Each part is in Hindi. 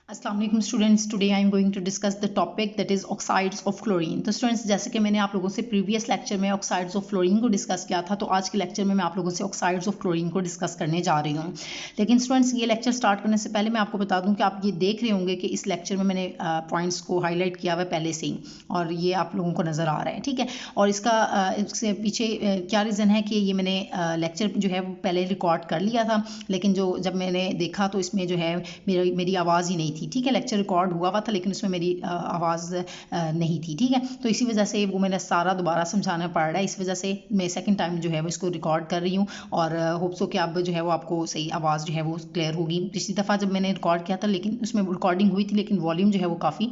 अस्सलाम वालेकुम students, today I am going to discuss the topic that is oxides of chlorine. तो स्टूडेंट्स, जैसे कि मैंने आप लोगों से प्रीवियस लेक्चर में ऑक्साइड्स ऑफ क्लोरीन को डिस्कस किया था, तो आज के लेक्चर में मैं आप लोगों से ऑक्साइड्स ऑफ क्लोरीन को डिस्कस करने जा रही हूँ। लेकिन स्टूडेंट्स, ये लेक्चर स्टार्ट करने से पहले मैं आपको बता दूँ कि आप ये देख रहे होंगे कि इस लेक्चर में मैंने पॉइंट्स को हाईलाइट किया हुआ है पहले से ही, और ये आप लोगों को नज़र आ रहा है, ठीक है। और इसके पीछे क्या रीज़न है कि ये मैंने लेक्चर जो है वो पहले रिकॉर्ड कर लिया था, लेकिन जब मैंने देखा तो इसमें जो है मेरी आवाज़ ही नहीं थी, ठीक है। लेक्चर रिकॉर्ड हुआ था लेकिन उसमें मेरी आवाज़ नहीं थी, ठीक है। तो इसी वजह से वो मैंने सारा दोबारा समझाना पड़ रहा है, इस वजह से मैं सेकंड टाइम जो है वो इसको रिकॉर्ड कर रही हूँ, और होप्स हो कि अब जो है वो आपको सही आवाज़ जो है वो क्लियर होगी। पिछली दफ़ा जब मैंने रिकॉर्ड किया था, लेकिन उसमें रिकॉर्डिंग हुई थी लेकिन वॉल्यूम जो है वो काफ़ी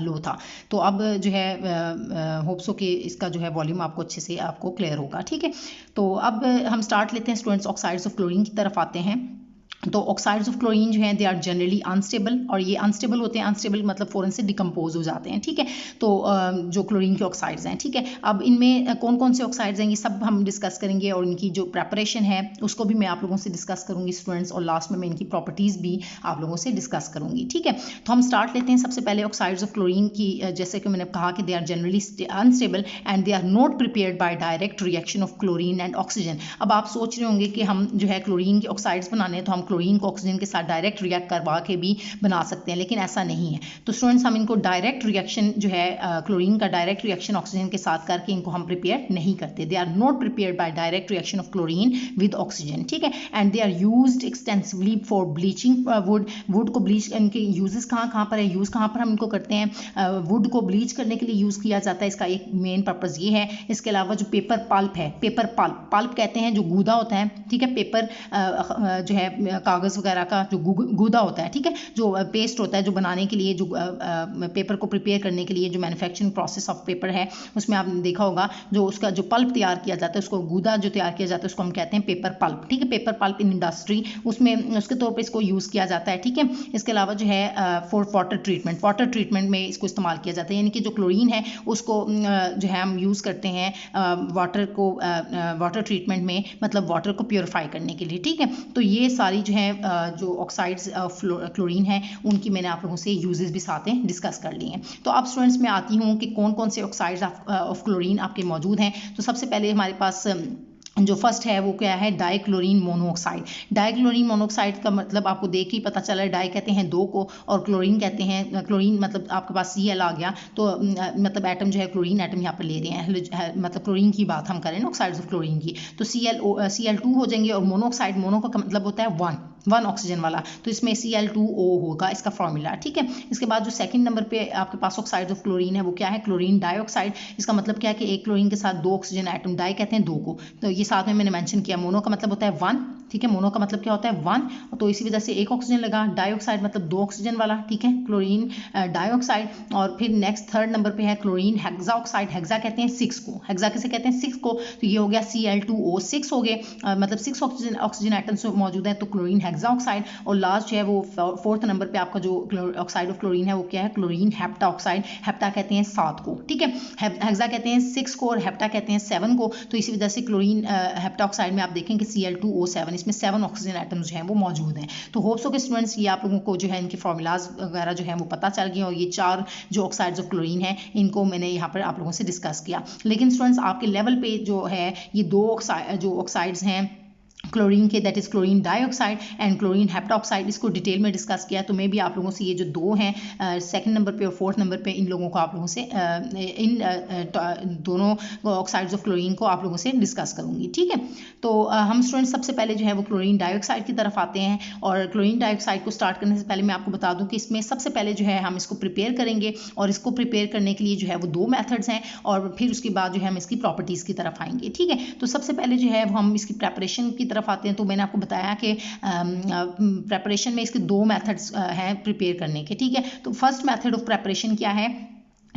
लो था। तो अब जो है होप्स हो कि इसका जो है वॉल्यूम आपको अच्छे से आपको क्लियर होगा, ठीक है। तो अब हम स्टार्ट लेते हैं स्टूडेंट्स, ऑक्साइड्स ऑफ क्लोरीन की तरफ आते हैं। तो ऑक्साइड्स ऑफ क्लोरीन जो हैं दे आर जनरली अनस्टेबल, और ये अनस्टेबल होते हैं, अनस्टेबल मतलब फ़ौरन से डिकम्पोज हो जाते हैं, ठीक है। तो जो क्लोरीन के ऑक्साइड्स हैं, ठीक है। अब इनमें कौन कौन से ऑक्साइड्स हैं ये सब हम डिस्कस करेंगे, और इनकी जो प्रेपरेशन है उसको भी मैं आप लोगों से डिस्कस करूंगी स्टूडेंट्स, और लास्ट में मैं इनकी प्रॉपर्टीज़ भी आप लोगों से डिस्कस करूंगी, ठीक है। तो हम स्टार्ट लेते हैं सबसे पहले ऑक्साइड्स ऑफ क्लोरीन की। जैसे कि मैंने कहा कि they are generally unstable and they are not prepared by direct reaction of chlorine and oxygen. अब आप सोच रहे होंगे कि हम जो है क्लोरीन के ऑक्साइड्स बनाने हैं तो हम क्लोरीन को ऑक्सीजन के साथ डायरेक्ट रिएक्ट करवा के भी बना सकते हैं, लेकिन ऐसा नहीं है। तो स्टूडेंट्स, हम इनको डायरेक्ट रिएक्शन जो है क्लोरीन का डायरेक्ट रिएक्शन ऑक्सीजन के साथ करके इनको हम प्रिपेयर नहीं करते। They are not prepared by direct reaction of chlorine with oxygen, ठीक है। And they are used extensively for bleaching wood को ब्लीच, इनके यूजेस कहाँ पर है, यूज़ कहाँ पर हम इनको करते हैं। वुड को ब्लीच करने के लिए यूज़ किया जाता है, इसका एक मेन पर्पज़ ये है। इसके अलावा जो पेपर पल्प है, पेपर पल्प कहते हैं जो गूदा होता है, ठीक है। पेपर जो है कागज़ वगैरह का जो गूदा होता है, ठीक है, जो पेस्ट होता है जो बनाने के लिए, जो पेपर को प्रिपेयर करने के लिए जो मैन्युफैक्चरिंग प्रोसेस ऑफ पेपर है, उसमें आपने देखा होगा जो उसका जो पल्प तैयार किया जाता है, उसको गूदा जो तैयार किया जाता है उसको हम कहते हैं पेपर पल्प, ठीक है। पेपर पल्प इन इंडस्ट्री, उसमें उसके तौर पर इसको यूज़ किया जाता है, ठीक है। इसके अलावा जो है फॉर वाटर ट्रीटमेंट में इसको इस्तेमाल किया जाता है, यानी कि जो क्लोरीन है उसको जो है हम यूज़ करते हैं वाटर ट्रीटमेंट में, मतलब वाटर को प्योरीफाई करने के लिए, ठीक है। तो ये सारी जो है जो ऑक्साइड्स ऑफ क्लोरीन है उनकी मैंने आप लोगों से यूजेस भी साथ हैं डिस्कस कर लिए हैं। तो अब स्टूडेंट्स, मैं आती हूँ कि कौन कौन से ऑक्साइड्स ऑफ क्लोरीन आपके मौजूद हैं। तो सबसे पहले हमारे पास जो फर्स्ट है वो क्या है, डाइक्लोरीन मोनोऑक्साइड। डाइक्लोरीन मोनोऑक्साइड का मतलब आपको देख ही पता चला है, डाई कहते हैं दो को और क्लोरीन कहते हैं, क्लोरीन मतलब आपके पास Cl आ गया, तो मतलब एटम जो है क्लोरीन एटम यहाँ पर ले रहे हैं, मतलब क्लोरीन की बात हम करें ना, ऑक्साइड्स ऑफ क्लोरीन की, तो Cl2 हो जाएंगे। और मोनोऑक्साइड, मोनो का मतलब होता है वन ऑक्सीजन वाला, तो इसमें Cl2O होगा इसका फॉर्मूला, ठीक है। इसके बाद जो सेकंड नंबर पे आपके पास ऑक्साइड ऑफ क्लोरीन है वो क्या है, क्लोरीन डाइऑक्साइड। इसका मतलब क्या है कि एक क्लोरीन के साथ दो ऑक्सीजन एटम, डाई कहते हैं दो को, तो ये साथ में मैंने मेंशन किया। मोनो का मतलब होता है वन, ठीक है, मोनो का मतलब क्या होता है वन, तो इसी वजह से एक ऑक्सीजन लगा। डाइऑक्साइड मतलब दो ऑक्सीजन वाला, ठीक है, क्लोरीन डाइऑक्साइड। और फिर नेक्स्ट थर्ड नंबर पे है क्लोरीन हेक्साऑक्साइड। हेक्सा कहते हैं सिक्स को, हेक्सा किसे कहते हैं, सिक्स को, तो ये हो गया Cl2O, सिक्स हो गए, मतलब सिक्स ऑक्सीजन एटम्स मौजूद है, तो क्लोरीन हेक्साऑक्साइड। और लास्ट है वो फोर्थ नंबर पे आपका जो ऑक्साइड ऑफ क्लोरीन है वो क्या है, क्लोरीन हेप्टाऑक्साइड। हेप्टा कहते हैं सात को, ठीक है, हेक्सा कहते हैं सिक्स को और हेप्टा कहते हैं सेवन को, तो इसी वजह से क्लोरीन हेप्टाऑक्साइड में आप देखें कि Cl2O7, इसमें 7 ऑक्सीजन एटम्स जो हैं वो मौजूद हैं। तो होप्स हो कि स्टूडेंट्स ये आप लोगों को जो है इनके फॉर्मूलाज वगैरह जो है वो पता चल गए, और ये चार जो ऑक्साइड्स ऑफ क्लोरीन है इनको मैंने यहाँ पर आप लोगों से डिस्कस किया। लेकिन स्टूडेंट्स, आपके लेवल पे जो है ये दो जो ऑक्साइड्स हैं क्लोरीन के, that is chlorine dioxide and chlorine heptoxide, इसको डिटेल में डिस्कस किया। तो मैं भी आप लोगों से ये जो दो हैं सेकंड नंबर पे और फोर्थ नंबर पे, इन लोगों को आप लोगों से इन दोनों ऑक्साइड्स ऑफ क्लोरीन को आप लोगों से डिस्कस करूंगी, ठीक है। तो हम स्टूडेंट्स सबसे पहले जो है वो क्लोरीन डाइऑक्साइड की तरफ आते हैं, और क्लोरीन डाइऑक्साइड को स्टार्ट करने से पहले मैं आपको बता दूं कि इसमें सबसे पहले जो है हम इसको प्रिपेयर करेंगे, और इसको प्रिपेयर करने के लिए जो है वो दो मेथड्स हैं, और फिर उसके बाद जो है हम इसकी प्रॉपर्टीज़ की तरफ आएंगे, ठीक है। तो सबसे पहले जो है हम इसकी प्रेपरेशन की तरफ आते हैं। तो मैंने आपको बताया कि प्रेपरेशन में इसके दो मेथड्स हैं प्रिपेयर करने के, ठीक है। तो फर्स्ट मेथड ऑफ प्रेपरेशन क्या है,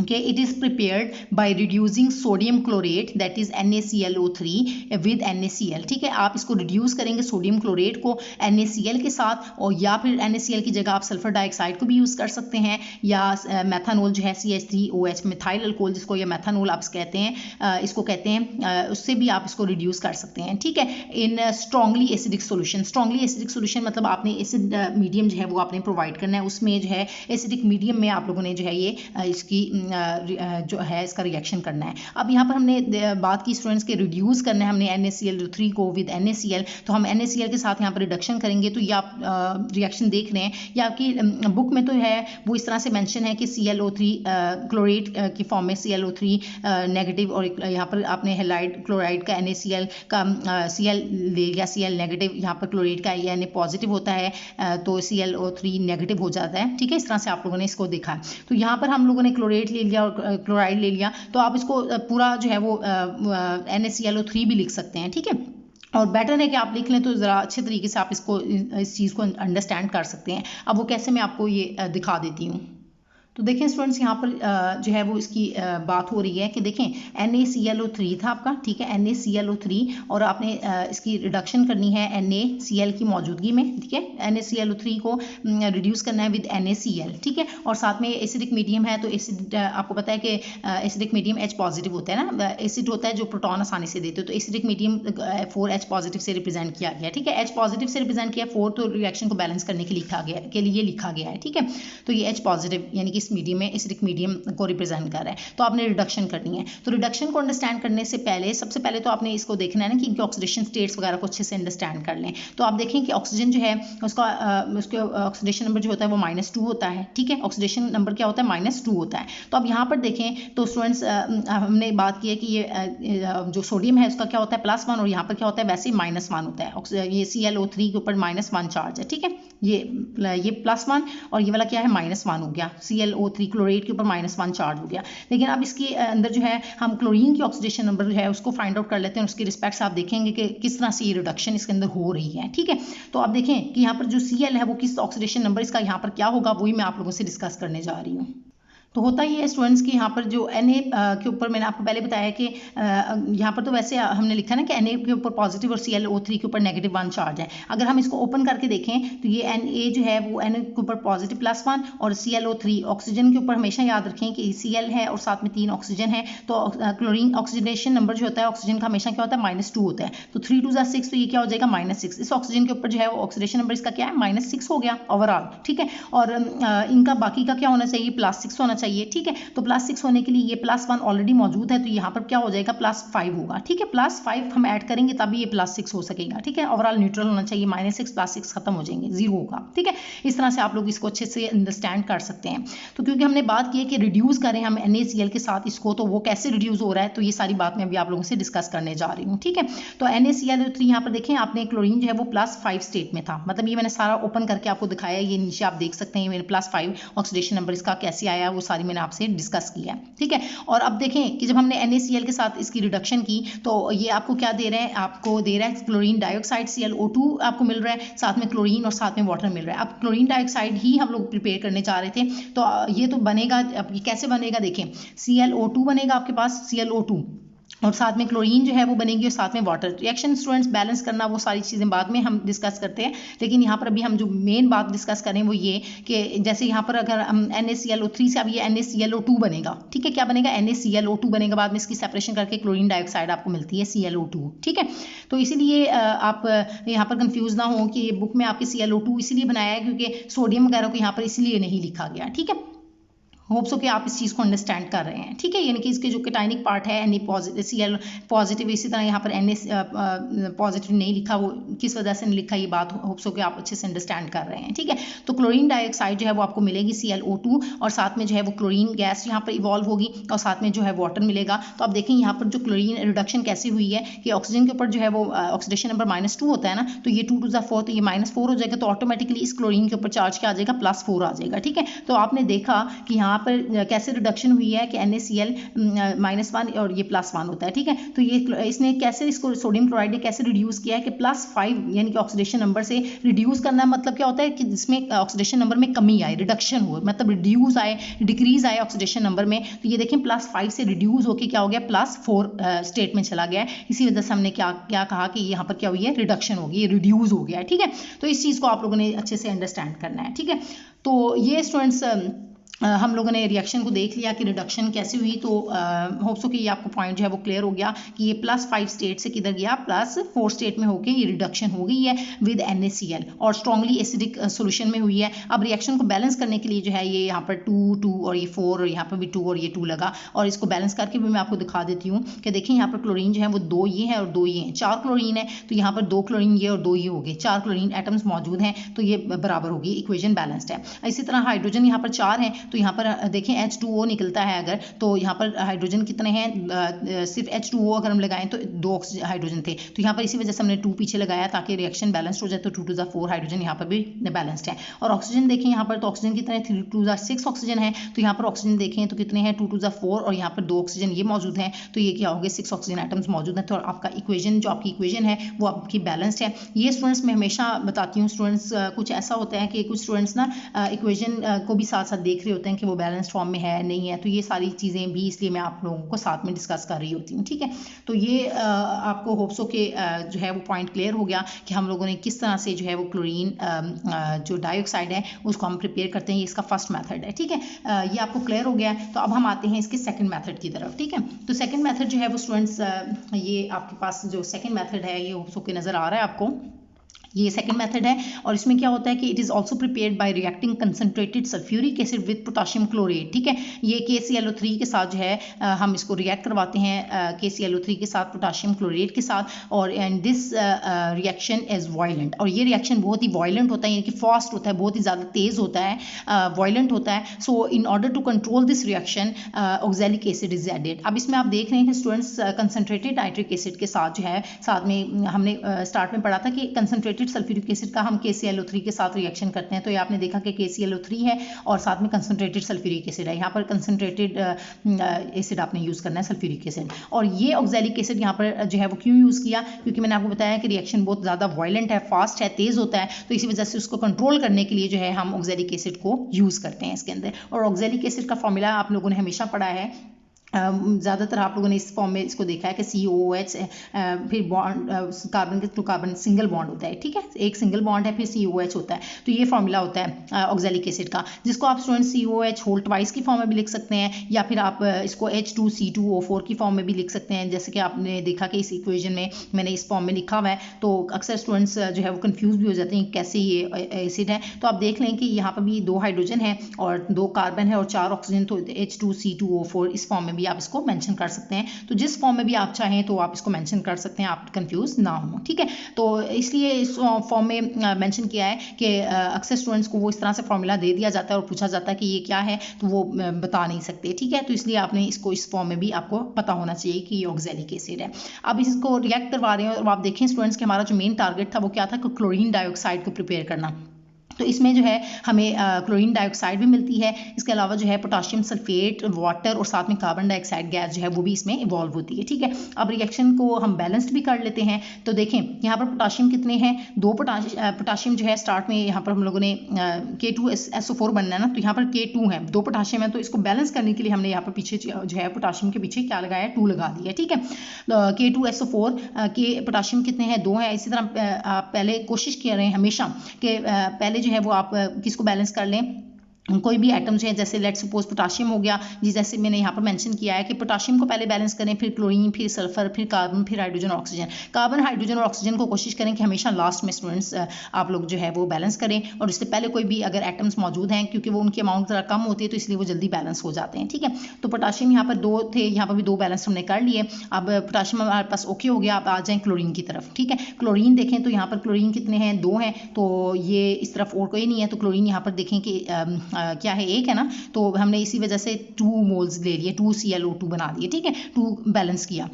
Okay, it is prepared by reducing sodium chlorate that is NaClO3 with NaCl. ठीक है, आप इसको रिड्यूस करेंगे सोडियम क्लोरेट को NaCl के साथ, और या फिर NaCl की जगह आप सल्फर डाइऑक्साइड को भी यूज़ कर सकते हैं, या मेथानोल जो है CH3OH मिथाइल अल्कोहल जिसको या मेथानोल आप कहते हैं, इसको कहते हैं, उससे भी आप इसको रिड्यूस कर सकते हैं। ठीक है, in strongly acidic solution. Strongly acidic solution मतलब आपने एसिड मीडियम जो है वो आपने प्रोवाइड करना है, उसमें जो है एसिडिक मीडियम में आप लोगों ने जो है ये इसकी जो है इसका रिएक्शन करना है। अब यहाँ पर हमने बात की स्टूडेंट्स के रिड्यूस करना है हमने NaCl3 को विद NaCl, तो हम NaCl के साथ यहाँ पर रिडक्शन करेंगे। तो ये आप रिएक्शन देख रहे हैं, या आपकी बुक में तो है वो इस तरह से मेंशन है कि ClO3 क्लोरेट की फॉर्म में ClO3 नेगेटिव, और यहाँ पर आपने हेलाइड क्लोराइड का NaCl का Cl ले लिया, Cl नेगेटिव, यहाँ पर क्लोरेट का Na पॉजिटिव होता है, तो ClO3 नेगेटिव हो जाता है। ठीक है, इस तरह से आप लोगों ने इसको देखा। तो यहाँ पर हम लोगों ने क्लोरेट ले लिया और क्लोराइड ले लिया, तो आप इसको पूरा जो है वो NaClO3 भी लिख सकते हैं। ठीक है, और बेटर है कि आप लिख लें तो ज़रा अच्छे तरीके से आप इसको इस चीज़ को अंडरस्टैंड कर सकते हैं। अब वो कैसे मैं आपको ये दिखा देती हूँ। तो देखें स्टूडेंट्स, यहाँ पर जो है वो इसकी बात हो रही है कि देखें NaClO3 था आपका, ठीक है, NaClO3, और आपने इसकी रिडक्शन करनी है NaCl की मौजूदगी में। ठीक है, NaClO3 को रिड्यूस करना है विद NaCl। ठीक है, और साथ में एसिडिक मीडियम है, तो एसिड आपको पता है कि एसिडिक मीडियम H पॉजिटिव होता है ना, एसिड होता है जो प्रोटॉन आसानी से देते हो, तो एसिडिक मीडियम 4H पॉजिटिव से रिप्रेजेंट किया गया। ठीक है, H पॉजिटिव से रिप्रेजेंट किया 4, तो रिएक्शन को बैलेंस करने के लिए लिखा गया है। ठीक है, तो ये H पॉजिटिव यानी कि इस मीडियम में एसिडिक मीडियम को रिप्रेजेंट कर रहा है, तो आपने रिडक्शन करनी है। तो रिडक्शन को अंडरस्टैंड करने से पहले सबसे पहले तो आपने इसको देखना है ना कि इनके ऑक्सीडेशन स्टेट्स वगैरह को अच्छे से अंडरस्टैंड कर लें। तो आप देखें कि ऑक्सीजन जो है उसके ऑक्सीडेशन नंबर जो होता है वो -2 होता है। ठीक है, ऑक्सीडेशन नंबर क्या होता है, -2 होता है। तो अब यहाँ पर देखें तो स्टूडेंट्स हमने बात की है कि ये जो सोडियम है उसका क्या होता है +1, और यहाँ पर क्या होता है वैसे ही -1 होता है। ये ClO3 के ऊपर -1 चार्ज है। ठीक है, ये +1 और ये वाला क्या है -1 हो गया, ClO3 क्लोरेट के ऊपर -1 चार्ज हो गया। लेकिन अब इसके अंदर जो है हम क्लोरीन की ऑक्सीडेशन नंबर जो है उसको फाइंड आउट कर लेते हैं, उसके रिस्पेक्ट से आप देखेंगे कि किस तरह से ये रिडक्शन इसके अंदर हो रही है। ठीक है, तो आप देखें कि यहाँ पर जो Cl है वो किस ऑक्सीडेशन नंबर इसका यहाँ पर क्या होगा, वही मैं आप लोगों से डिस्कस करने जा रही हूँ। तो होता ही है स्टूडेंट्स कि यहाँ पर जो Na के ऊपर मैंने आपको पहले बताया कि यहाँ पर तो वैसे हमने लिखा ना कि Na के ऊपर पॉजिटिव और ClO3 के ऊपर -1 चार्ज है। अगर हम इसको ओपन करके देखें तो ये Na जो है वो Na के ऊपर पॉजिटिव +1 और ClO3 ऑक्सीजन के ऊपर हमेशा याद रखें कि Cl है और साथ में 3 ऑक्सीजन है, तो क्लोरीन ऑक्सीडेशन नंबर जो होता है ऑक्सीजन का हमेशा क्या होता है -2 होता है। तो 3 2 = 6, तो ये क्या हो जाएगा -6। इस ऑक्सीजन के ऊपर जो है वो ऑक्सीडेशन नंबर इसका क्या है -6 हो गया ओवरऑल। ठीक है, और इनका बाकी का क्या होना चाहिए +6 होना चाहिए। ठीक है, तो +6 होने के लिए ये +1 ऑलरेडी मौजूद है, तो यहाँ पर क्या हो जाएगा +5 होगा। ठीक है, +5 हम ऐड करेंगे तभी ये +6 हो सकेगा। ठीक है, ओवरऑल न्यूट्रल होना चाहिए, -6 +6 खत्म हो जाएंगे, 0 होगा। ठीक है, इस तरह से आप लोग इसको अच्छे से अंडरस्टैंड कर सकते हैं। तो क्योंकि हमने बात की है कि रिड्यूस करें हम NaCl के साथ इसको, तो वो कैसे रिड्यूस हो रहा है, तो ये सारी बात मैं अभी आप लोगों से डिस्कस करने जा रही हूँ। ठीक है, तो NaClO3 यहाँ पर देखें आपने क्लोरीन जो है वो +5 स्टेट में था, मतलब ये मैंने सारा ओपन करके आपको दिखाया, ये नीचे आप देख सकते हैं मेरे +5 ऑक्सीडेशन नंबर इसका कैसे आया वो सारी मैंने आपसे डिस्कस किया। ठीक है, और अब देखें कि जब हमने NaCl के साथ इसकी रिडक्शन की तो ये आपको क्या दे रहे हैं, आपको दे रहा है क्लोरीन डाइऑक्साइड ClO2 आपको मिल रहा है, साथ में क्लोरीन और साथ में वाटर मिल रहा है। अब क्लोरीन डाइऑक्साइड ही हम लोग प्रिपेयर करने जा रहे थे, तो ये तो बनेगा, अब ये कैसे बनेगा देखें, ClO2 बनेगा आपके पास, ClO2 और साथ में क्लोरीन जो है वो बनेगी और साथ में वाटर। रिएक्शन स्टूडेंट्स बैलेंस करना वो सारी चीज़ें बाद में हम डिस्कस करते हैं, लेकिन यहाँ पर अभी हम जो मेन बात डिस्कस करें वो ये कि जैसे यहाँ पर अगर हम NaClO3 से अब ये NaClO2 बनेगा। ठीक है, क्या बनेगा, NaClO2 बनेगा, बाद में इसकी सेपरेशन करके क्लोरीन डाइऑक्साइड आपको मिलती है ClO2। ठीक है, तो इसीलिए आप यहाँ पर कंफ्यूज ना हो कि बुक में आपके ClO2 इसीलिए बनाया है क्योंकि सोडियम वगैरह को यहाँ पर इसलिए नहीं लिखा गया। ठीक है, होप सो कि आप इस चीज़ को अंडरस्टैंड कर रहे हैं। ठीक है, यानी कि इसके जो कैटायनिक पार्ट है Na Cl पॉजिटिव, इसी तरह यहाँ पर Na पॉजिटिव नहीं लिखा, वो किस वजह से नहीं लिखा ये बात होप सो कि आप अच्छे से अंडरस्टैंड कर रहे हैं। ठीक है, तो क्लोरीन डाइऑक्साइड जो है वो आपको मिलेगी ClO2 और साथ में जो है वो क्लोरीन गैस यहाँ पर इवॉल्व होगी और साथ में जो है वाटर मिलेगा। तो आप देखें यहाँ पर जो क्लोरीन रिडक्शन कैसे हुई है कि ऑक्सीजन के ऊपर जो है वो ऑक्सीडेशन नंबर -2 होता है ना, तो ये 2 2 = 4, तो ये -4 हो जाएगा, तो ऑटोमेटिकली इस क्लोरीन के ऊपर चार्ज क्या आ जाएगा +4 आ जाएगा। ठीक है, तो आपने देखा कि यहाँ पर कैसे रिडक्शन हुई है कि NaCl -1 और ये +1 होता है, ठीक है। तो ये इसने कैसे इसको सोडियम क्लोराइड ने कैसे रिड्यूस किया है कि +5 यानी कि ऑक्सीडेशन नंबर से रिड्यूस करना मतलब क्या होता है कि जिसमें ऑक्सीडेशन नंबर में कमी आए, रिडक्शन हो, मतलब रिड्यूस आए, डिक्रीज आए ऑक्सीडेशन नंबर में। तो ये देखें +5 से रिड्यूस होकर क्या हो गया +4 स्टेट में चला गया है। इसी वजह से हमने क्या क्या कहा कि यहाँ पर क्या हुई है, रिडक्शन हो गई, ये रिड्यूस हो गया है, ठीक है। तो इस चीज़ को आप लोगों ने अच्छे से अंडरस्टैंड करना है, ठीक है। तो ये स्टूडेंट्स हम लोगों ने रिएक्शन को देख लिया कि रिडक्शन कैसे हुई। तो होप सो कि ये आपको पॉइंट जो है वो क्लियर हो गया कि ये +5 स्टेट से किधर गया, +4 स्टेट में होके ये रिडक्शन हो गई है विद NaCl और स्ट्रांगली एसिडिक सोल्यूशन में हुई है। अब रिएक्शन को बैलेंस करने के लिए जो है ये यहाँ पर 2 और ये 4 और यहाँ पर भी 2 और ये 2 लगा, और इसको बैलेंस करके भी मैं आपको दिखा देती हूँ कि देखिए यहाँ पर क्लोरीन जो है वो 2 ये है और 2 ये हैं, 4 क्लोरीन है, तो यहाँ पर 2 क्लोरीन ये और 2 ये हो गए, 4 क्लोरीन एटम्स मौजूद हैं, तो ये बराबर होगी, इक्वेशन बैलेंस्ड है। इसी तरह हाइड्रोजन यहाँ पर 4 हैं, तो यहाँ पर देखें H2O निकलता है अगर, तो यहाँ पर हाइड्रोजन कितने हैं, सिर्फ H2O अगर हम लगाएं तो 2 हाइड्रोजन थे, तो यहाँ पर इसी वजह से हमने 2 पीछे लगाया ताकि रिएक्शन बैलेंस्ड हो जाए। तो 2 to the 4 हाइड्रोजन यहाँ पर भी बैलेंस्ड है। और ऑक्सीजन देखें यहाँ पर, तो ऑक्सीजन कितने 3 to the 6 ऑक्सीजन है, तो यहाँ पर ऑक्सीजन देखें तो कितने हैं 2 to the 4 और यहाँ पर 2 ऑक्सीजन ये मौजूद हैं, तो ये क्या हो गए 6 ऑक्सीजन एटम्स मौजूद हैं। तो आपका इक्वेशन जो आपकी इक्वेशन है वो आपकी बैलेंस्ड है। ये स्टूडेंट्स मैं हमेशा बताती हूँ स्टूडेंट्स, कुछ ऐसा होता है कि कुछ स्टूडेंट्स ना इक्वेशन को भी साथ साथ देख रहे होते हैं कि वो बैलेंस्ड फॉर्म में है नहीं है, तो ये सारी चीज़ें भी इसलिए मैं आप लोगों को साथ में डिस्कस कर रही होती हूँ, ठीक है। तो ये आपको होप्सो के जो है वो पॉइंट क्लियर हो गया कि हम लोगों ने किस तरह से जो है वो क्लोरीन जो डाइऑक्साइड है उसको हम प्रिपेयर करते हैं, ये इसका फर्स्ट मेथड है, ठीक है। ये आपको क्लियर हो गया। तो अब हम आते हैं इसके सेकंड मेथड की तरफ, ठीक है। तो सेकंड मेथड जो है वो स्टूडेंट्स, ये आपके पास जो सेकंड मेथड है ये होप्सो के नज़र आ रहा है आपको, ये सेकंड मेथड है। और इसमें क्या होता है कि it is also prepared by reacting concentrated sulphuric acid with potassium chlorate, ठीक है। ये KClO3 के साथ जो है हम इसको रिएक्ट करवाते हैं KClO3 के साथ पोटाशियम क्लोरेट के साथ, और and this reaction is violent, और ये रिएक्शन बहुत ही वायलेंट होता है, यानी कि फास्ट होता है, बहुत ही ज़्यादा तेज़ होता है, वायलेंट होता है। So in order to control this reaction oxalic acid is added. अब इसमें आप देख रहे हैं कि स्टूडेंट्स कंसनट्रेटेड नाइट्रिक एसिड के साथ जो है, साथ में हमने स्टार्ट में पढ़ा था कि कंसनट्रेटेड सल्फ्यूरिक एसिड का हम KClO3 के साथ रिएक्शन करते हैं, तो ये आपने देखा कि KClO3 है और साथ में कंसनट्रेटेड सल्फ्यूरिक एसिड है। यहाँ पर कंसनट्रेटेड एसिड आपने यूज़ करना है सल्फ्यूरिक एसिड, और ये ऑक्सैलिक एसिड यहाँ पर जो है वो क्यों यूज़ किया, क्योंकि मैंने आपको बताया कि रिएक्शन बहुत ज़्यादा वायलेंट है, फास्ट है, तेज़ होता है, तो इसी वजह से उसको कंट्रोल करने के लिए जो है हम ऑक्सैलिक एसिड को यूज़ करते हैं इसके अंदर। और ऑक्सैलिक एसिड का फॉर्मूला आप लोगों ने हमेशा पढ़ा है, ज़्यादातर आप लोगों ने इस फॉर्म में इसको देखा है कि COOH, फिर बॉन्ड कार्बन के टू कार्बन सिंगल बॉन्ड होता है, ठीक है, एक सिंगल बॉन्ड है, फिर COOH होता है, तो ये फॉर्मूला होता है ऑक्सैलिक एसिड का, जिसको आप स्टूडेंट COOH होल ट्वाइस की फॉर्म में भी लिख सकते हैं, या फिर आप इसको H2C2O4 की फॉर्म में भी लिख सकते हैं, जैसे कि आपने देखा कि इस इक्वेशन में मैंने इस फॉर्म में लिखा हुआ है। तो अक्सर स्टूडेंट्स जो है वो कंफ्यूज भी हो जाते हैं कैसे ये एसिड है। तो आप देख लें कि यहाँ पर भी 2 हाइड्रोजन है और 2 कार्बन है और 4 ऑक्सीजन, तो H2C2O4 इस फॉर्म में भी आप इसको मेंशन कर सकते हैं। तो जिस फॉर्म में भी आप चाहें तो आप इसको मेंशन कर सकते हैं, आप कंफ्यूज ना हो, ठीक है। तो इसलिए इस फॉर्म में मेंशन किया है कि अक्सर स्टूडेंट्स को वो इस तरह से फॉर्मूला दे दिया जाता है और पूछा जाता है कि ये क्या है, तो वो बता नहीं सकते, ठीक है। तो इसलिए आपने इसको इस फॉर्म में भी आपको पता होना चाहिए कि ये ऑक्सैलिक एसिड है। अब इसको रिएक्ट करवा रहे हैं और आप देखें स्टूडेंट्स कि हमारा जो मेन टारगेट था वो क्या था, कि क्लोरीन डाइऑक्साइड को प्रिपेयर करना। तो इसमें जो है हमें क्लोरीन डाइऑक्साइड भी मिलती है, इसके अलावा जो है पोटाशियम सल्फेट, वाटर और साथ में कार्बन डाइऑक्साइड गैस जो है वो भी इसमें इवॉल्व होती है, ठीक है। अब रिएक्शन को हम बैलेंस्ड भी कर लेते हैं। तो देखें यहाँ पर पोटाशियम कितने हैं, 2 पोटाशियम जो है स्टार्ट में यहाँ पर हम लोगों ने K2SO4 बनना है ना, तो यहाँ पर K2 है, 2 पोटाशियम है, तो इसको बैलेंस करने के लिए हमने यहाँ पर पीछे जो है पोटाशियम के पीछे क्या लगाया, 2 लगा दिया, ठीक है। K2SO4 के पोटाशियम कितने हैं, 2 हैं। इसी तरह आप पहले कोशिश कर रहे हैं हमेशा कि पहले जो है वो आप किसको बैलेंस कर लें, कोई भी एटम्स है, जैसे लेट्स सपोज पोटाशियम हो गया जी, जैसे मैंने यहाँ पर मेंशन किया है कि पोटाशियम को पहले बैलेंस करें, फिर क्लोरीन, फिर सल्फर, फिर कार्बन, फिर हाइड्रोजन और ऑक्सीजन। कार्बन, हाइड्रोजन और ऑक्सीजन को कोशिश करें कि हमेशा लास्ट में स्टूडेंट्स आप लोग जो है वो बैलेंस करें, और इससे पहले कोई भी अगर एटम्स मौजूद हैं, क्योंकि वो उनकी अमाउंट ज़रा कम होती है तो इसलिए वो जल्दी बैलेंस हो जाते हैं, ठीक है। तो पोटाशियम यहाँ पर 2 थे, यहाँ पर भी 2 बैलेंस हमने कर लिए। अब पोटाशियम हमारे पास ओके हो गया, अब आ जाएँ क्लोरीन की तरफ, ठीक है। क्लोरीन देखें तो यहाँ पर क्लोरीन कितने हैं, 2 हैं, तो ये इस तरफ और कोई नहीं है, तो क्लोरीन यहाँ पर देखें कि क्या है, 1 है ना, तो हमने इसी वजह से 2 मोल्स ले लिए, 2 ClO2 बना दिए, ठीक है, 2 बैलेंस किया।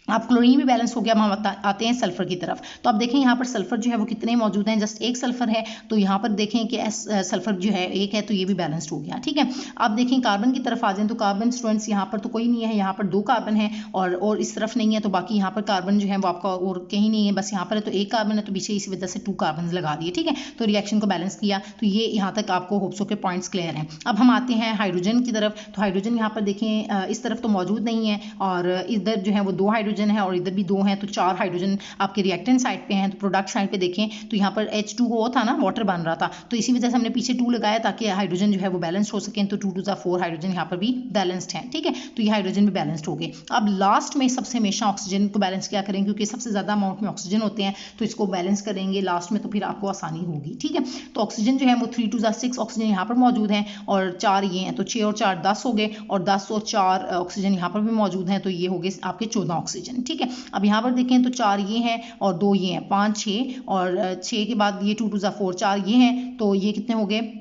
अब क्लोरीन भी बैलेंस हो गया। अब हम आते हैं सल्फर की तरफ। तो आप देखें यहाँ पर सल्फर जो है वो कितने मौजूद हैं, जस्ट एक सल्फर है। तो यहाँ पर देखें कि सल्फर जो है एक है, तो ये भी बैलेंस्ड हो गया। ठीक है, आप देखें कार्बन की तरफ आ जाएं तो कार्बन स्टूडेंट्स यहाँ पर तो कोई नहीं है, यहाँ पर 2 कार्बन है और इस तरफ नहीं है, तो बाकी यहाँ पर कार्बन जो है वो आपका और कहीं नहीं है, बस यहाँ पर है। तो एक कार्बन है तो पीछे इसी वजह से 2 कार्बन लगा दिए। ठीक है, तो रिएक्शन को बैलेंस किया। तो ये यहाँ तक आपको होप्सो के पॉइंट्स क्लियर हैं। अब हम आते हैं हाइड्रोजन की तरफ। तो हाइड्रोजन यहाँ पर देखें इस तरफ तो मौजूद नहीं है, और इधर जो है वो 2 हाइड्रोजन है और इधर भी 2 हैं, तो 4 हाइड्रोजन आपके रिएक्टेंट साइड पे हैं। तो प्रोडक्ट साइड पे देखें तो यहाँ पर H2O था ना, वाटर बन रहा था, तो इसी वजह से हमने पीछे 2 लगाया ताकि हाइड्रोजन जो है वो बैलेंस हो सके। तो 2 to the 4 हाइड्रोजन यहाँ पर भी बैलेंस्ड है। ठीक है, तो ये हाइड्रोजन भी बैलेंस्ड हो गए। अब लास्ट में सबसे हमेशा ऑक्सीजन को बैलेंस क्या करेंगे, क्योंकि सबसे ज़्यादा अमाउंट में ऑक्सीजन होते हैं, तो इसको बैलेंस करेंगे लास्ट में, तो फिर आपको आसानी होगी। ठीक है, तो ऑक्सीजन जो है वो 3 to the 6 ऑक्सीजन यहाँ पर मौजूद है और 4 ये हैं, तो 6 और 4 10 हो गए, और 10 और 4 ऑक्सीजन यहाँ पर भी मौजूद हैं, तो ये हो गए आपके 14 ऑक्सीजन। ठीक है, अब यहाँ पर देखें तो 4 ये हैं और 2 ये हैं, 5 6, और 6 के बाद ये 2 to the 4 4 ये हैं, तो ये कितने हो गए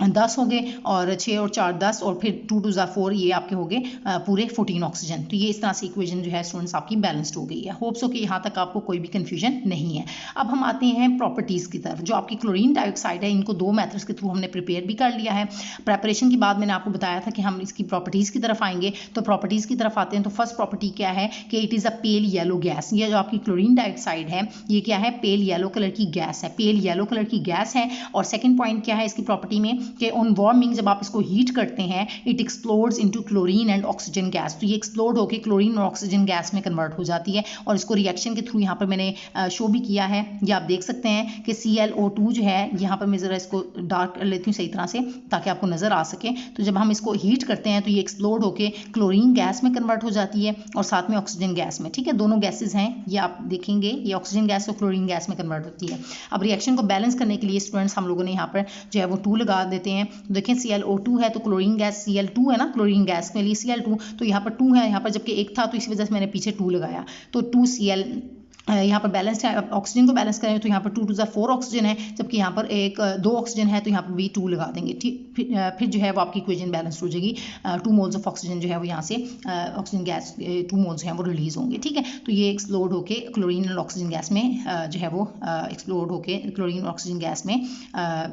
10 हो गए, और 6 और 4 10, और फिर 2 to the 4 ये आपके हो गए पूरे 14 ऑक्सीजन। तो ये इस तरह से इक्वेशन जो है स्टूडेंट्स आपकी बैलेंस्ड हो गई है। होप्स हो कि यहाँ तक आपको कोई भी कंफ्यूजन नहीं है। अब हम आते हैं प्रॉपर्टीज़ की तरफ। जो आपकी क्लोरीन डाइऑक्साइड है, इनको 2 मेथड्स के थ्रू हमने प्रिपेयर भी कर लिया है। प्रेपरेशन के बाद मैंने आपको बताया था कि हम इसकी प्रॉपर्टीज़ की तरफ आएंगे। तो प्रॉपर्टीज़ की तरफ आते हैं। तो फर्स्ट प्रॉपर्टी क्या है कि it is a pale yellow gas. ये जो आपकी क्लोरीन डाइऑक्साइड है ये क्या है, पेल येलो कलर की गैस है, पेल येलो कलर की गैस है। और सेकेंड पॉइंट क्या है इसकी प्रॉपर्टी में कि ऑन वार्मिंग जब आप इसको हीट करते हैं it explodes into chlorine and oxygen gas. तो ये एक्सप्लोड होकर क्लोरीन और ऑक्सीजन गैस में कन्वर्ट हो जाती है, और इसको रिएक्शन के थ्रू यहाँ पर मैंने शो भी किया है। ये आप देख सकते हैं कि ClO2 जो है, यहाँ पर मैं ज़रा इसको डार्क कर लेती हूँ सही तरह से ताकि आपको नज़र आ सके। तो जब हम इसको हीट करते हैं तो ये एक्सप्लोड होकर क्लोरीन गैस में कन्वर्ट हो जाती है और साथ में ऑक्सीजन गैस में। ठीक है, दोनों गैसेज हैं, ये आप देखेंगे, ये ऑक्सीजन गैस और क्लोरीन गैस में कन्वर्ट होती है। अब रिएक्शन को बैलेंस करने के लिए स्टूडेंट्स हम लोगों ने यहाँ पर जो है वो 2 लगा देते हैं। देखें ClO2 है तो क्लोरीन गैस, Cl2 है ना क्लोरीन गैस के लिए Cl2, तो यहाँ पर 2 है, यहाँ पर जबकि 1 था, तो इस वजह से मैंने पीछे 2 लगाया। तो 2Cl यहाँ पर बैलेंस है। ऑक्सीजन को बैलेंस करें तो यहाँ पर 2 to the 4 ऑक्सीजन है, जबकि यहाँ पर 2 ऑक्सीजन है, तो यहाँ पर भी 2 लगा देंगे। ठीक, फिर जो है वो आपकी इक्वेशन बैलेंस हो जाएगी। 2 मोल्स ऑफ ऑक्सीजन जो है वो यहाँ से ऑक्सीजन गैस 2 मोल्स हैं वो रिलीज होंगे। ठीक है, तो ये एक्सप्लोड होके क्लोरीन और ऑक्सीजन गैस में जो है वो एक्सप्लोड होके क्लोरीन और ऑक्सीजन गैस में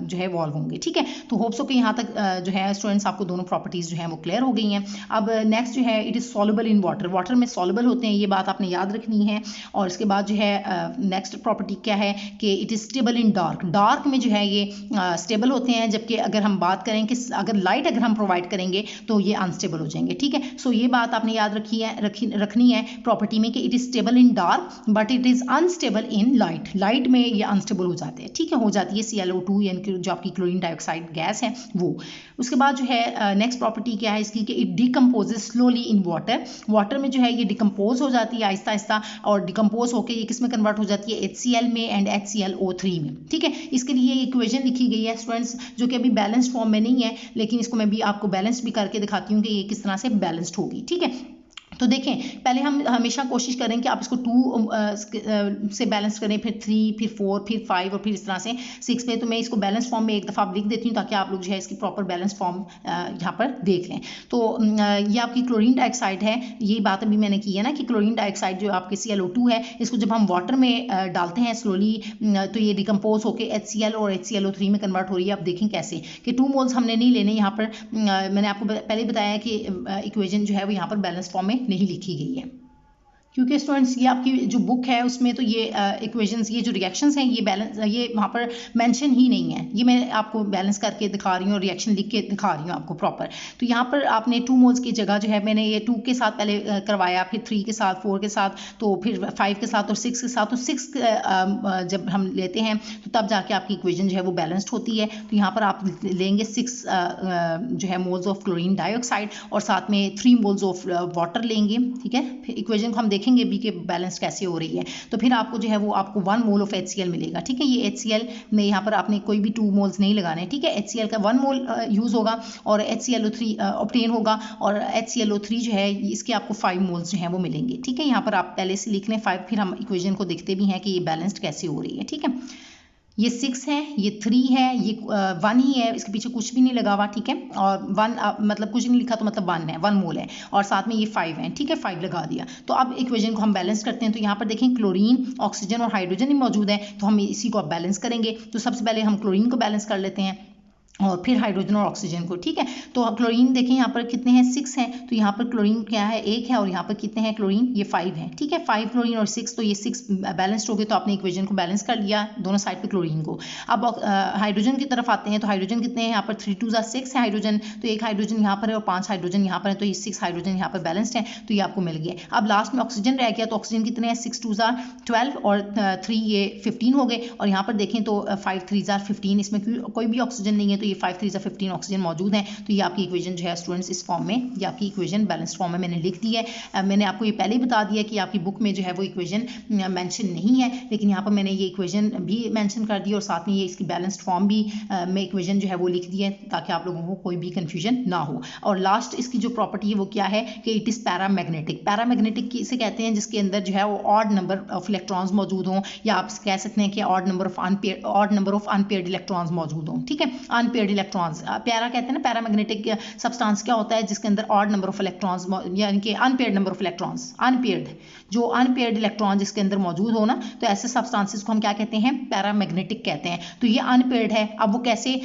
जो है वॉल्व होंगे। ठीक है, तो होप्स हो कि यहाँ तक जो है स्टूडेंट्स आपको दोनों प्रॉपर्टीज़ जो है वो क्लियर हो गई हैं। अब नेक्स्ट जो है it is soluble in water, water में सॉल्युबल होते हैं, ये बात आपने याद रखनी है। और इसके बाद जो है नेक्स्ट प्रॉपर्टी क्या है कि it is stable in dark, dark में जो है ये स्टेबल होते हैं, जबकि अगर हम बात करें कि अगर लाइट अगर हम प्रोवाइड करेंगे तो ये अनस्टेबल हो जाएंगे। ठीक है, सो ये बात आपने याद रखनी है प्रॉपर्टी में कि it is stable in dark but it is unstable in light, light में ये अनस्टेबल हो जाते हैं। ठीक है, हो जाती है ClO2 यानी कि जो आपकी क्लोरीन डाइऑक्साइड गैस है वो। उसके बाद जो है नेक्स्ट प्रॉपर्टी क्या है इसकी कि it decomposes slowly in water, water में जो है ये डिकम्पोज हो जाती है आहिस्ता आहिस्ता, और डिकम्पोज होकर ये किस में कन्वर्ट हो जाती है HCl में एंड HClO3 में। ठीक है, इसके लिए इक्वेशन लिखी गई है स्टूडेंट्स, जो कि अभी बैलेंस्ड फॉर्म में नहीं है, लेकिन इसको मैं भी आपको बैलेंस्ड भी करके दिखाती हूँ कि ये किस तरह से बैलेंस्ड होगी। ठीक है, तो देखें पहले हम हमेशा कोशिश करें कि आप इसको 2 से बैलेंस करें, फिर 3, फिर 4, फिर 5 और फिर इस तरह से 6 पे। तो मैं इसको बैलेंस फॉर्म में एक दफ़ा लिख देती हूँ ताकि आप लोग जो है इसकी प्रॉपर बैलेंस फॉर्म यहाँ पर देख लें। तो ये आपकी क्लोरीन डाइऑक्साइड है, यही बात अभी मैंने की है ना कि क्लोरीन डाइऑक्साइड जो आपके ClO2 है, इसको जब हम वाटर में डालते हैं स्लोली तो ये डिकम्पोज होकर HCl और HClO3 में कन्वर्ट हो रही है। आप देखें कैसे कि 2 मोल्स हमने नहीं लेने यहाँ पर, मैंने आपको पहले बताया कि इक्वेशन जो है वो यहाँ पर बैलेंस फॉर्म में नहीं लिखी गई है, क्योंकि स्टूडेंट्स ये आपकी जो बुक है उसमें तो ये इक्वेशंस, ये जो रिएक्शंस हैं ये बैलेंस, ये वहाँ पर मेंशन ही नहीं है। ये मैं आपको बैलेंस करके दिखा रही हूँ और रिएक्शन लिख के दिखा रही हूँ आपको प्रॉपर। तो यहाँ पर आपने 2 मोल्स की जगह जो है मैंने ये 2 के साथ पहले करवाया, फिर 3 के साथ, 4 के साथ, तो फिर 5 के साथ और 6 के साथ। तो 6 जब हम लेते हैं तो तब जाके आपकी इक्वेशन जो है वो बैलेंस्ड होती है। तो यहाँ पर आप लेंगे 6 जो है मोल्स ऑफ क्लोरीन डाइऑक्साइड और साथ में 3 मोल्स ऑफ वाटर लेंगे। ठीक है, फिर इक्वेशन को हम देखेंगे भी कि बैलेंस कैसे हो रही है। तो फिर आपको जो है वो आपको 1 मोल ऑफ HCl मिलेगा। ठीक है, ये HCl में यहाँ पर आपने कोई भी 2 मोल्स नहीं लगाने। ठीक है, HCl का 1 मोल यूज़ होगा और HClO3 ऑब्टेन होगा, और HClO3 जो है इसके आपको 5 मोल्स जो हैं वो मिलेंगे। ठीक है, यहाँ पर आप पहले से लिख लें 5, फिर हम इक्वेशन को देखते भी हैं कि ये बैलेंस्ड कैसे हो रही है। ठीक है, ये 6 है, ये 3 है, ये 1 ही है, इसके पीछे कुछ भी नहीं लगा हुआ, ठीक है। और 1 मतलब कुछ नहीं लिखा तो मतलब 1 है, 1 मोल है, और साथ में ये 5 है, ठीक है, 5 लगा दिया। तो अब इक्वेशन को हम बैलेंस करते हैं। तो यहाँ पर देखें क्लोरीन, ऑक्सीजन और हाइड्रोजन ही मौजूद है, तो हम इसी को अब बैलेंस करेंगे। तो सबसे पहले हम क्लोरीन को बैलेंस कर लेते हैं और फिर हाइड्रोजन और ऑक्सीजन को, ठीक है। तो क्लोरीन देखें यहाँ पर कितने हैं, 6 हैं, तो यहाँ पर क्लोरीन क्या है, 1 है, और यहाँ पर कितने हैं क्लोरीन, ये 5 है, ठीक है। 5 क्लोरीन और 6, तो ये 6 बैलेंस्ड हो गए। तो आपने इक्वेशन को बैलेंस कर लिया दोनों साइड पे क्लोरीन को। अब हाइड्रोजन की तरफ आते हैं। तो हाइड्रोजन कितने हैं, यहाँ पर 3 2 6 है हाइड्रोजन, तो एक हाइड्रोजन यहाँ पर है और 5 हाइड्रोजन यहाँ पर है, तो ये 6 हाइड्रोजन यहाँ पर बैलेंस्ड है, तो ये आपको मिल गया। अब लास्ट में ऑक्सीजन रह गया, तो ऑक्सीजन कितने हैं, 6 2 12 और 3 ये 15 हो गए। और यहाँ पर देखें तो 5 3 15, इसमें कोई भी ऑक्सीजन नहीं है, तो ये 5 3 15 ऑक्सीजन मौजूद है। तो ये आपकी इक्वेशन जो है स्टूडेंट्स इस फॉर्म में, ये आपकी इक्वेशन बैलेंस्ड फॉर्म में मैंने लिख दी है। मैंने आपको ये पहले ही बता दिया कि आपकी बुक में जो है वो इक्वेशन मेंशन नहीं है, लेकिन यहाँ पर मैंने ये इक्वेशन भी मेंशन कर दी और साथ में ये इसकी बैलेंस्ड फॉर्म भी में इक्वेशन जो है वो लिख दी है, ताकि आप लोगों को कोई भी कंफ्यूजन ना हो। और लास्ट इसकी जो प्रॉपर्टी है वो क्या है कि इट इज़ पैरामैग्नेटिक। पैरामैग्नेटिक किसे कहते हैं, जिसके अंदर जो है वो ऑड नंबर ऑफ इलेक्ट्रॉन्स मौजूद हों, या आप कह सकते हैं कि odd number of unpaired electrons मौजूद हों, ठीक है। अनपेयर्ड इलेक्ट्रॉन्स, पैरा कहते हैं ना, पैरामैग्नेटिक सब्सटेंस क्या होता है, जिसके अंदर ऑड नंबर ऑफ इलेक्ट्रॉन्स, यानी कि अनपेयर्ड नंबर ऑफ इलेक्ट्रॉन्स, जो अनपेयर्ड इलेक्ट्रॉन जिसके अंदर मौजूद हो ना, तो ऐसे सब्सटेंसेस को हम क्या कहते हैं, पैरामैग्नेटिक कहते हैं। तो ये अनपेयर्ड है, अब वो कैसे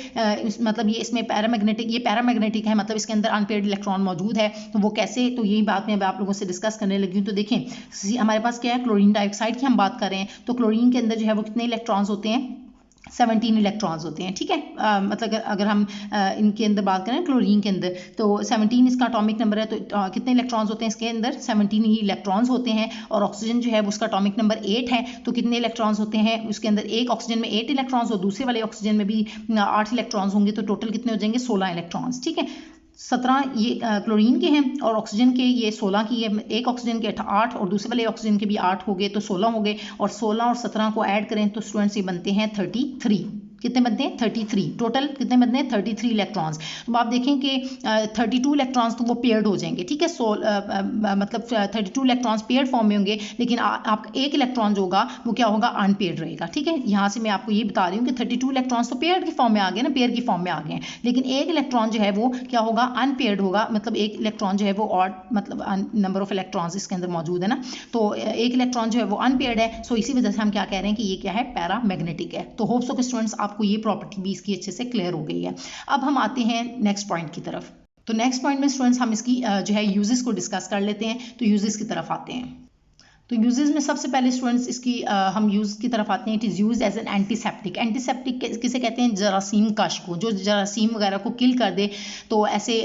मतलब ये इसमें पैरामैग्नेटिक है, मतलब इसके अंदर अनपेयर्ड इलेक्ट्रॉन मौजूद है, तो वो कैसे, तो यही बात मैं आप लोगों से डिस्कस करने लगी हूँ। तो देखें हमारे पास क्या है, क्लोरीन डाइऑक्साइड की हम बात कर रहे हैं। तो क्लोरीन के अंदर जो है वो कितने इलेक्ट्रॉन्स होते हैं, 17 इलेक्ट्रॉन्स होते हैं, ठीक है। मतलब अगर हम इनके अंदर बात करें क्लोरीन के अंदर, तो 17 इसका एटॉमिक नंबर है। तो कितने इलेक्ट्रॉन्स होते हैं इसके अंदर, 17 ही इलेक्ट्रॉन्स होते हैं। और ऑक्सीजन जो है वो उसका एटॉमिक नंबर 8 है, तो कितने इलेक्ट्रॉन्स होते हैं उसके अंदर, एक ऑक्सीजन में 8 इलेक्ट्रॉन्स और दूसरे वाले ऑक्सीजन में भी 8 इलेक्ट्रॉन्स होंगे, तो टोटल कितने हो जाएंगे, 16 इलेक्ट्रॉन्स, ठीक है। 17 ये क्लोरीन के हैं और ऑक्सीजन के ये 16 की है, एक ऑक्सीजन के 8 और दूसरे वाले ऑक्सीजन के भी 8 हो गए, तो 16 हो गए। और 16 और 17 को ऐड करें तो स्टूडेंट्स ये बनते हैं 33। कितने बनते हैं, 33। टोटल कितने बनते हैं, 33 इलेक्ट्रॉन्स। तो आप देखें कि 32 इलेक्ट्रॉन्स तो वो पेयर्ड हो जाएंगे, ठीक है। मतलब 32 इलेक्ट्रॉन्स पेयर्ड फॉर्म में होंगे, लेकिन आप एक इलेक्ट्रॉन जो होगा वो क्या होगा, अनपेयर्ड रहेगा, ठीक है। यहाँ से मैं आपको ये बता रही हूँ कि 32 इलेक्ट्रॉन्स तो पेयर्ड की फॉर्म में आ गए ना, पेयर की फॉर्म में आ गए, लेकिन एक इलेक्ट्रॉन जो है वो क्या होगा, अनपेयर्ड होगा। मतलब एक इलेक्ट्रॉन जो है वो ऑड, मतलब नंबर ऑफ इलेक्ट्रॉन्स इसके अंदर मौजूद है ना, तो एक इलेक्ट्रॉन जो है वो अनपेयर्ड है। सो इसी वजह से हम क्या कह रहे हैं कि ये क्या है, पैरामैग्नेटिक है। तो होप सो कि स्टूडेंट्स आपको ये प्रॉपर्टी भी इसकी अच्छे से क्लियर हो गई है। अब हम आते हैं नेक्स्ट पॉइंट की तरफ। तो नेक्स्ट पॉइंट में स्टूडेंट्स हम इसकी जो है यूजेस को डिस्कस कर लेते हैं। तो यूजेस की तरफ आते हैं। तो यूजेस में सबसे पहले स्टूडेंट्स इसकी हम यूज़ की तरफ आते हैं। It is use as an antiseptic. Antiseptic किसे कहते हैं, जरासीम कश को, जो जरासीम वगैरह को किल कर दे, तो ऐसे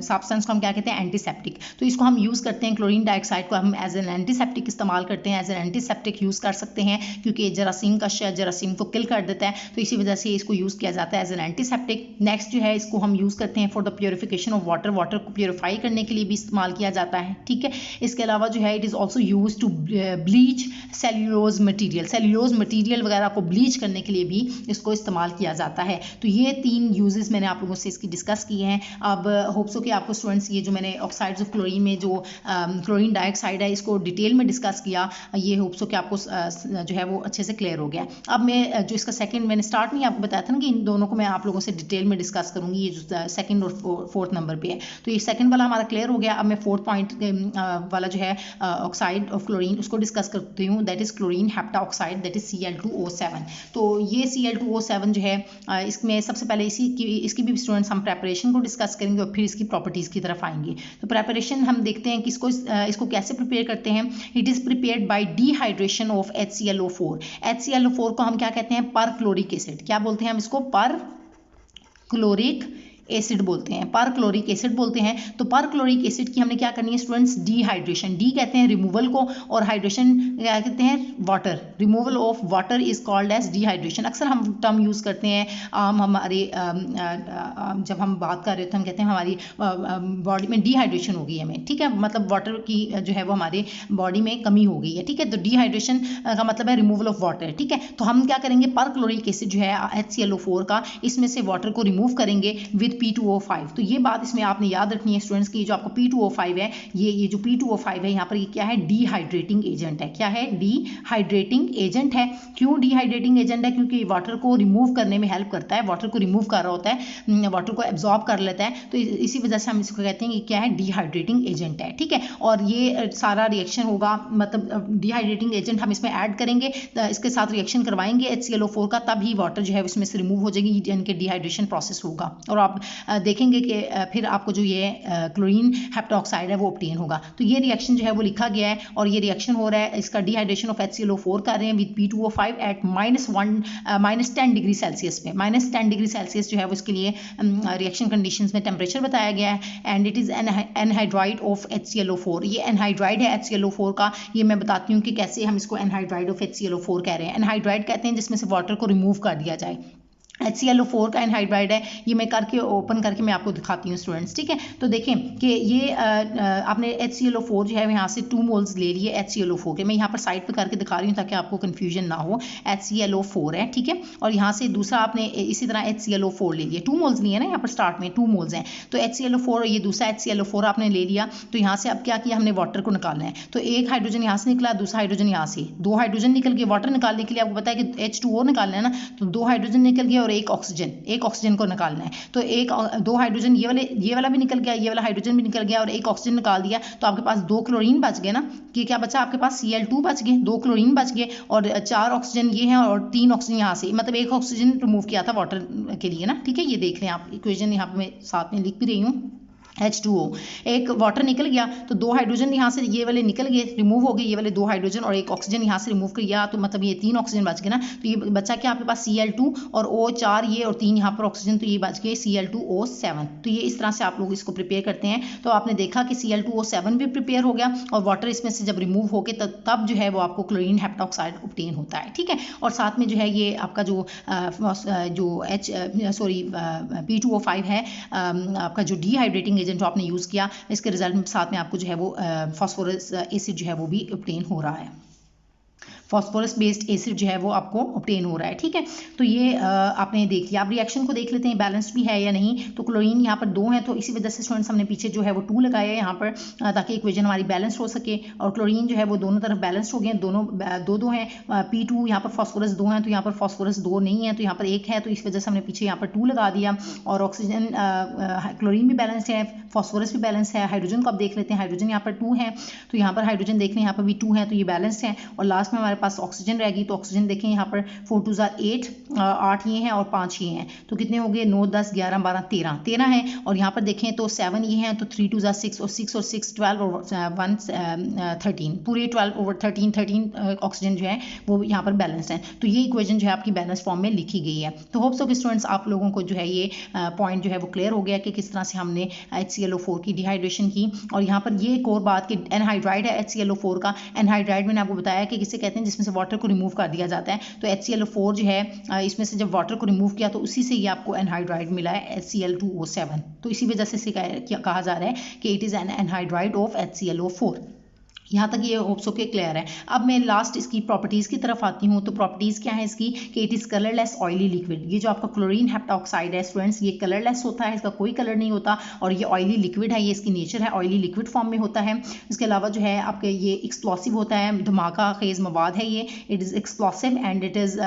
सब्सटेंस को हम क्या कहते हैं, एंटीसेप्टिक। तो इसको हम यूज़ करते हैं, क्लोरीन डाइऑक्साइड को हम एज एन एंटीसेप्टिक इस्तेमाल करते हैं, एज एन एंटीसेप्टिक यूज़ कर सकते हैं, क्योंकि जरासीम कश है, जरासीम को किल कर देता है, तो इसी वजह से इसको यूज़ किया जाता है एज एन एंटीसेप्टिक। नेक्स्ट जो है इसको हम यूज़ करते हैं for the purification of water. Water को प्योरीफाई करने के लिए भी इस्तेमाल किया जाता है, ठीक है। इसके अलावा जो है it is also use to bleach cellulose material. Cellulose material वगैरह को ब्लीच करने के लिए भी इसको इस्तेमाल किया जाता है। तो ये 3 यूजेस मैंने आप लोगों से इसकी डिस्कस किए हैं। अब होप्स हो कि आपको स्टूडेंट्स ये जो मैंने ऑक्साइड्स ऑफ क्लोरीन में जो क्लोरीन डाइऑक्साइड है इसको डिटेल में डिस्कस किया, ये होप्स हो कि आपको जो है वो अच्छे से क्लियर हो गया। अब मैं जो इसका सेकंड, मैंने स्टार्ट में आपको बताया था ना कि इन दोनों को मैं आप लोगों से डिटेल में डिस्कस करूँगी, ये जो सेकंड और फोर्थ नंबर पे है। तो ये सेकंड वाला हमारा क्लियर हो गया। अब मैं फोर्थ पॉइंट वाला जो है ऑक्साइड ऑफ क्लोरीन उसको डिस्कस करती हूँ, that is chlorine heptoxide, that is Cl2O7। तो ये Cl2O7 जो है इसमें सबसे पहले इसकी भी स्टूडेंट्स हम प्रेपरेशन को डिस्कस करेंगे और फिर इसकी प्रॉपर्टीज़ की तरफ आएंगे। तो प्रेपरेशन हम देखते हैं कि इसको कैसे प्रिपेयर करते हैं। It is prepared by dehydration of HClO4। HClO4 को हम क्या कहते हैं, पर क्लोरिक एसिड। क्या बोलते हैं हम इसको, पर क्लोरिक एसिड बोलते हैं, पर क्लोरिक एसिड बोलते हैं। तो पर क्लोरिक एसिड की हमने क्या करनी है स्टूडेंट्स, डिहाइड्रेशन। डी कहते हैं रिमूवल को और हाइड्रेशन क्या कहते हैं, water. Removal of water is called as dehydration. अक्सर हम टर्म यूज़ करते हैं हमारे जब हम बात कर रहे थे, हम कहते हैं हमारी बॉडी में डिहाइड्रेशन हो गई है हमें, ठीक है, मतलब वाटर की जो है वो हमारे बॉडी में कमी हो गई है, ठीक है। तो डिहाइड्रेशन का मतलब है रिमूवल ऑफ वाटर, ठीक है। तो हम क्या करेंगे, पर क्लोरिक एसिड जो है HClO4 का, इसमें से वाटर को रिमूव करेंगे विद P2O5। तो ये बात इसमें आपने याद रखनी है स्टूडेंट्स की, जो आपका P2O5 है, ये जो P2O5 है यहाँ पर, ये क्या है, डिहाइड्रेटिंग एजेंट है। क्या है, डिहाइड्रेटिंग एजेंट है। क्यों डिहाइड्रेटिंग एजेंट है? क्योंकि वाटर को रिमूव करने में हेल्प करता है, वाटर को रिमूव कर रहा होता है, वाटर को एब्जॉर्ब कर लेता है, तो इसी वजह से हम इसको कहते हैं कि क्या है, डिहाइड्रेटिंग एजेंट है। ठीक है, और ये सारा रिएक्शन होगा, मतलब डिहाइड्रेटिंग एजेंट हम इसमें ऐड करेंगे, इसके साथ रिएक्शन करवाएंगे HClO4 का, तब ही वाटर जो है उसमें से रिमूव हो जाएगी, यानी कि डिहाइड्रेशन प्रोसेस होगा, और आप देखेंगे कि फिर आपको जो ये क्लोरीन हेप्टॉक्साइड है वो ऑब्टेन होगा। तो ये रिएक्शन जो है वो लिखा गया है, और ये रिएक्शन हो रहा है, इसका डिहाइड्रेशन ऑफ HClO4 कर रहे हैं with P2O5 eight -10 degree Celsius पे। -10 डिग्री सेल्सियस जो है वो इसके लिए रिएक्शन कंडीशंस में टेम्परेचर बताया गया है, and it is anhydride of HClO4। ये एनहाइड्राइड है HClO4 का। ये मैं बताती हूँ कि कैसे हम इसको एनहाइड्राइड ऑफ HClO4 कह रहे हैं। एनहाइड्राइड कहते हैं जिसमें से वाटर को रिमूव कर दिया जाए। HClO4 का एनहाइड्राइड है, ये मैं करके ओपन करके मैं आपको दिखाती हूँ स्टूडेंट्स। ठीक है, तो देखें कि ये आपने HClO4 जो है यहाँ से 2 मोल्स ले लिए HClO4 के। मैं यहाँ पर साइड पे करके दिखा रही हूँ ताकि आपको कन्फ्यूजन ना हो। HClO4 है, ठीक है, और यहाँ से दूसरा आपने इसी तरह HClO4 ले लिया। 2 मोल्स लिए ना यहाँ पर, स्टार्ट में 2 मोल्स हैं, तो HClO4 ये दूसरा HClO4 आपने ले लिया। तो यहाँ से अब क्या किया हमने, वाटर को निकालना है। तो एक हाइड्रोजन यहाँ से निकला, दूसरा हाइड्रोजन यहाँ से, 2 हाइड्रोजन निकल गए। वाटर निकालने के लिए आपको पता है कि H2O निकालना है ना, तो 2 हाइड्रोजन निकल गया और एक ऑक्सीजन को निकालना है। तो 2 हाइड्रोजन ये वाला भी निकल गया, ये वाला हाइड्रोजन भी निकल गया, और एक ऑक्सीजन निकाल दिया, तो आपके पास 2 क्लोरीन बच गए ना। कि क्या बचा आपके पास, Cl2 बच गए, 2 क्लोरीन बच गए, और 4 ऑक्सीजन ये हैं, और 3 ऑक्सीजन यहाँ से, मतलब एक ऑक्सीजन रिमूव किया था वाटर के लिए ना। ठीक है, ये देख लें आप, इक्वेशन यहाँ पे मैं साथ में लिख भी रही हूँ। H2O, एक वाटर निकल गया, तो 2 हाइड्रोजन यहाँ से ये वाले निकल गए, रिमूव हो गए ये वाले 2 हाइड्रोजन, और एक ऑक्सीजन यहाँ से रिमूव किया, तो मतलब ये 3 ऑक्सीजन बच गए ना। तो ये बचा क्या आपके पास, Cl2 और O4 ये, और 3 यहाँ पर ऑक्सीजन, तो ये बच गए Cl2O7। तो ये इस तरह से आप लोग इसको प्रिपेयर करते हैं। तो आपने देखा कि Cl2O7 भी प्रिपेयर हो गया, और वाटर इसमें से जब रिमूव हो गए तब जो है वो आपको क्लोरीन हेप्टॉक्साइड ऑब्टेन होता है। ठीक है, और साथ में जो है ये आपका जो P2O5 है, आपका जो डिहाइड्रेटिंग एजेंट जो आपने यूज़ किया, इसके रिजल्ट साथ में आपको जो है वो फास्फोरस एसिड जो है वो भी ऑब्टेन हो रहा है। फॉस्फोरस बेस्ड एसिड जो है वो आपको ऑब्टेन हो रहा है। ठीक है, तो ये आपने देख लिया। आप रिएक्शन को देख लेते हैं बैलेंस्ड भी है या नहीं। तो क्लोरीन यहाँ पर 2 है, तो इसी वजह से स्टूडेंट्स हमने पीछे जो है वो 2 लगाया है यहाँ पर, ताकि इक्वेशन हमारी बैलेंस्ड हो सके। और क्लोरीन जो है वो दोनों तरफ बैलेंस्ड हो गए, दोनों 2 हैं। P2 यहाँ पर फॉस्फोरस 2 हैं, तो यहाँ पर फॉस्फोरस 2 नहीं है, तो यहाँ पर 1 है, तो इस वजह से हमने पीछे यहाँ पर 2 लगा दिया। और ऑक्सीजन क्लोरीन भी बैलेंस्ड है, फॉस्फोरस भी बैलेंस है। हाइड्रोजन को आप देख लेते हैं, हाइड्रोजन यहाँ पर 2 है, तो यहाँ पर हाइड्रोजन देख लें, यहाँ पर भी 2 है, तो ये बैलेंस्ड है। और लास्ट में हमारे पास ऑक्सीजन रहेगी, तो ऑक्सीजन देखें यहाँ पर 4 2 8, 8 ये हैं और 5 ये हैं, तो कितने हो गए, 9 10 11 12 13 हैं। और यहाँ पर देखें तो 7 ये हैं, तो 3 2 6, और 6 और 6 12 और 1 13, पूरे 12 ओवर 13 ऑक्सीजन जो है वो यहाँ पर बैलेंस है। तो ये इक्वेशन जो है आपकी बैलेंस फॉर्म में लिखी गई है। तो होप सो कि स्टूडेंट्स आप लोगों को जो है ये पॉइंट जो है वो क्लियर हो गया कि किस तरह से हमने HClO4 की डिहाइड्रेशन की। और यहाँ पर ये एक और बात कि एनहाइड्राइड है HClO4 का। एनहाइड्राइड मैंने आपको बताया कि किसे कहते हैं, जिसमें से वाटर को रिमूव कर दिया जाता है। तो HClO4 जो है इसमें से जब वाटर को रिमूव किया तो उसी से ये आपको एनहाइड्राइड मिला है Cl2O7। तो इसी वजह से कहा जा रहा है कि it is an anhydride of HClO4। यहाँ तक ये होप्स ओके क्लियर है। अब मैं लास्ट इसकी प्रॉपर्टीज़ की तरफ आती हूँ। तो प्रॉपर्टीज़ क्या है इसकी, कि it is colourless oily liquid. ये जो आपका क्लोरीन हेप्टॉक्साइड है स्टूडेंट्स, ये कलरलेस होता है, इसका कोई कलर नहीं होता, और ये ऑयली लिक्विड है, ये इसकी नेचर है, ऑयली लिक्विड फॉर्म में होता है। इसके अलावा जो है आपके ये एक्सप्लोसिव होता है, धमाका खेज मवाद है ये, it is explosive and it is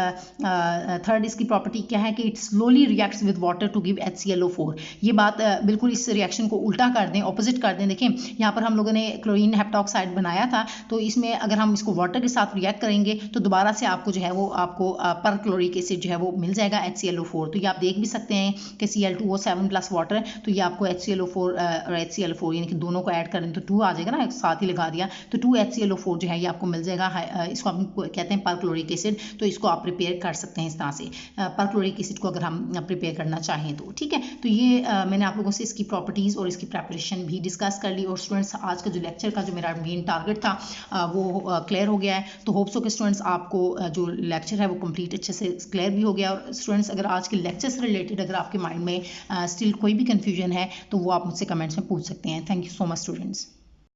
third इसकी प्रॉपर्टी क्या है कि it slowly reacts with water to give HClO4। ये बात बिल्कुल इस रिएक्शन को उल्टा कर दें, ऑपोजिट कर दें। देखें यहाँ पर हम लोगों ने क्लोरीन हेप्टॉक्साइड बनाया था, तो इसमें अगर हम इसको वाटर के साथ रिएक्ट करेंगे तो दोबारा से आपको जो है वो आपको पर क्लोरिक एसिड जो है वो मिल जाएगा HClO4। तो ये आप देख भी सकते हैं कि Cl2O7 प्लस वाटर, तो ये आपको HClO4 और HCl4 यानी कि दोनों को ऐड करें तो 2 आ जाएगा ना, साथ ही लगा दिया, तो 2 HClO4 जो है ये आपको मिल जाएगा। इसको हम कहते हैं पर क्लोरिक एसिड। तो इसको आप प्रिपेयर कर सकते हैं इस तरह से, पर क्लोरिक एसिड को अगर हम प्रिपेयर करना चाहें तो। ठीक है, तो ये मैंने आप लोगों से इसकी प्रॉपर्टीज़ और इसकी प्रेपरेशन भी डिस्कस कर ली। और स्टूडेंट्स आज का जो लेक्चर का जो मेरा मेन टारगेट था वो क्लियर हो गया है। तो होप्स हो कि स्टूडेंट्स आपको जो लेक्चर है वो कंप्लीट अच्छे से क्लियर भी हो गया। और स्टूडेंट्स अगर आज के लेक्चर से रिलेटेड अगर आपके माइंड में स्टिल कोई भी कंफ्यूजन है तो वो आप मुझसे कमेंट्स में पूछ सकते हैं। Thank you so much students.